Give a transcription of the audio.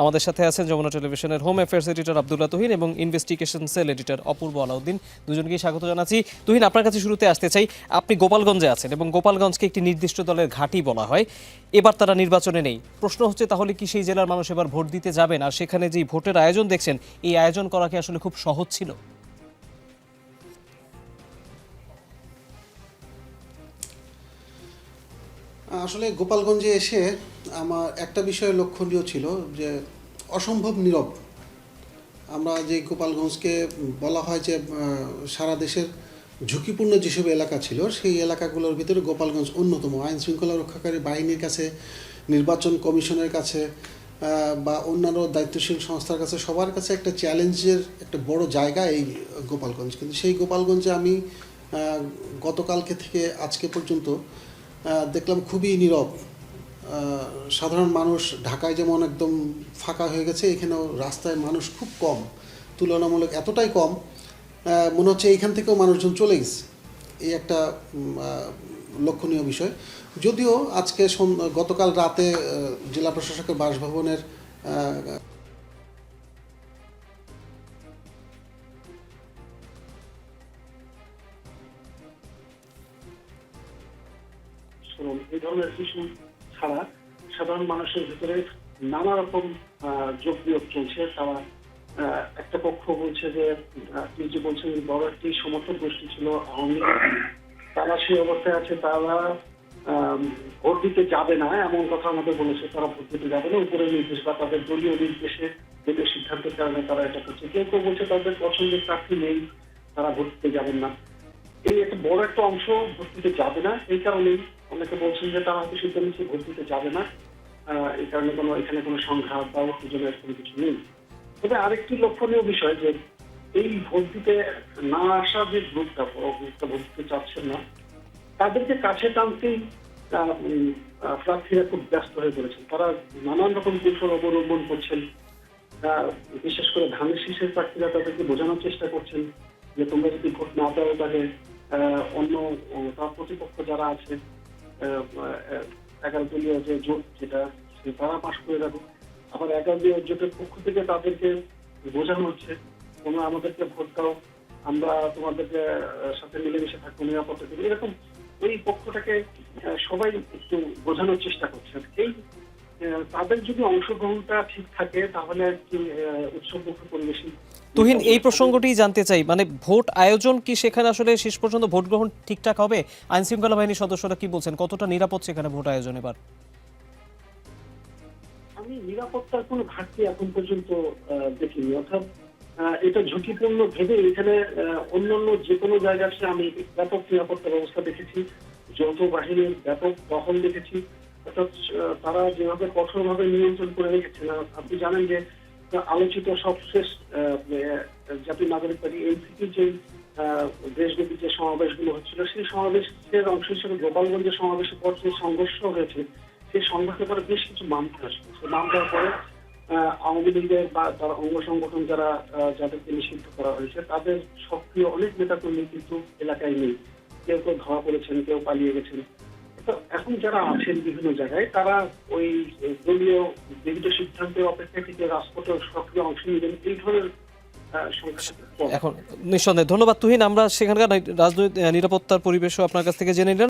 আমাদের সাথে আছেন যমুনা টেলিভিশনের home affairs editor Abdullah Tuhin এবং ইনভেস্টিগেশন সেল এডিটর অপূর্ব আলাউদ্দিন। দুজনকেই স্বাগত জানাচ্ছি। তুহিন, আপনার কাছে শুরুতে আসতে চাই, আপনি গোপালগঞ্জে আছেন এবং গোপালগঞ্জকে একটি নির্দিষ্ট দলের ঘাঁটি বলা হয়। এবার তারা নির্বাচনে নেই। প্রশ্ন হচ্ছে, তাহলে কি সেই জেলার মানুষ এবার ভোট দিতে যাবেন? আর সেখানে যে ভোটের আয়োজন দেখছেন, এই আয়োজন করা কি আসলে খুব সহজ ছিল? আসলে গোপালগঞ্জে এসে আমার একটা বিষয় লক্ষণীয় ছিল যে অসম্ভব নীরব। আমরা যে গোপালগঞ্জকে বলা হয় যে সারা দেশের ঝুঁকিপূর্ণ যেসব এলাকা ছিল, সেই এলাকাগুলোর ভিতরে গোপালগঞ্জ অন্যতম। আইন শৃঙ্খলা রক্ষাকারী বাহিনীর কাছে, নির্বাচন কমিশনের কাছে বা অন্যান্য দায়িত্বশীল সংস্থার কাছে, সবার কাছে একটা চ্যালেঞ্জের একটা বড় জায়গা এই গোপালগঞ্জ। কিন্তু সেই গোপালগঞ্জে আমি গতকালকে থেকে আজকে পর্যন্ত দেখলাম খুবই নীরব। সাধারণ মানুষ, ঢাকায় যেমন একদম ফাঁকা হয়ে গেছে, এখানেও রাস্তায় মানুষ খুব কম, তুলনামূলক এতটাই কম মনে হচ্ছে এইখান থেকেও মানুষজন চলে গেছে। এই একটা লক্ষণীয় বিষয়। যদিও আজকে গতকাল রাতে জেলা প্রশাসকের বাসভবনের এই ধরনের ইস্যু ছাড়া সাধারণ মানুষের ভিতরে নানা রকম যোগ বিয়োগ চলছে। তারা একটা পক্ষ বলছে যে, আপনি যে বলছেন বড় একটি সমর্থক গোষ্ঠী ছিল আওয়ামী লীগ, তারা সেই অবস্থায় আছে, তারা ভোট দিতে যাবে না এমন কথা আমাদের বলেছে। তারা ভোট দিতে যাবে না, উপরের নির্দেশ বা তাদের দলীয় নির্দেশে, দলীয় সিদ্ধান্তের কারণে তারা এটা করছে। কেউ কেউ বলছে তাদের পছন্দের প্রার্থী নেই, তারা ভোট দিতে যাবেন না। এই একটা বড় একটা অংশ ভোট দিতে যাবে না। এই কারণেই অনেকে বলছেন যে তারা হয়তো সিদ্ধান্ত নিচ্ছে ভোট দিতে যাবে না। এই কারণে এখানে কোনো সংঘাত বা উত্তেজনার কোনো কিছু নেই। তবে আরেকটি লক্ষণীয় বিষয় যে, এই ভোট দিতে না আসা যে গ্রুপটা, ভোট দিতে চাচ্ছেন না, তাদেরকে কাছে টানতেই প্রার্থীরা খুব ব্যস্ত হয়ে পড়েছেন। তারা নানান রকম কৌশল অবলম্বন করছেন। বিশেষ করে ধানের শীষের প্রার্থীরা তাদেরকে বোঝানোর চেষ্টা করছেন যে, তোমরা যদি ভোট না দাও তাহলে অন্য তার প্রতিপক্ষ যারা আছে, 11 দলীয় যে জোট যেটা, তারা পাশ করে যাবে। আবার 11 দলীয় জোটের পক্ষ থেকে তাদেরকে বোঝানো হচ্ছে, তোমরা আমাদেরকে ভোট দাও, আমরা তোমাদেরকে সাথে মিলেমিশে থাকবো, নিরাপত্তা দেবো। এরকম ওই পক্ষটাকে সবাই একটু বোঝানোর চেষ্টা করছে। এই তাদের যদি অংশগ্রহণটা ঠিক থাকে তাহলে কি উৎসবমুখর পরিবেশে। তুহিন, এই প্রসঙ্গটি জানতে চাই, মানে ভোট আয়োজন কি সেখানে আসলে শেষ পর্যন্ত ভোট গ্রহণ ঠিকঠাক হবে? আইন শৃঙ্খলা বাহিনীর সদস্যরা কি বলছেন, কতটা নিরাপদ সেখানে ভোট আয়োজন এবার? আমি নিরাপত্তার কোনো ঘাটতি এখন পর্যন্ত দেখিনি। অর্থাৎ এটা ঝুঁকিপূর্ণ ভেবে এখানে অন্যান্য যে কোনো জায়গায় আমি ব্যাপক নিরাপত্তা ব্যবস্থা দেখেছি, যৌথ বাহিনীর ব্যাপক টহল দেখেছি। অর্থাৎ তারা যেভাবে কঠোরভাবে নিয়ন্ত্রণ করে রেখেছেন। আপনি জানেন যে আলোচিত সবশেষ জাতীয় নাগরিক পার্টি এনসিপির যে দেশব্যাপী যে সমাবেশগুলো হচ্ছিল, সেই সমাবেশের অংশ হিসেবে গোপালগঞ্জের সমাবেশের পর যে সংঘর্ষ হয়েছে, সেই সংঘর্ষের পরে বেশ কিছু মামলা আসবে। সেই মামলার পরে আওয়ামী লীগের বা তার অঙ্গ সংগঠন যাদেরকে নিষিদ্ধ করা হয়েছে, তাদের সক্রিয় অনেক নেতাকর্মী কিন্তু এলাকায় নেই। কেউ কেউ ধরা পড়েছেন, কেউ পালিয়ে গেছেন। তো এখন যারা আছেন বিভিন্ন জায়গায়, তারা ওই দলীয় বিভিন্ন সিদ্ধান্তের অপেক্ষায় থেকে রাজপথে সক্রিয় অংশ নেবেন, এই ধরনের সংখ্যা। এখন নিঃসন্দেহে ধন্যবাদ তুহিন। আমরা সেখানকার রাজনৈতিক নিরাপত্তার পরিবেশও আপনার কাছ থেকে জেনে নিলাম।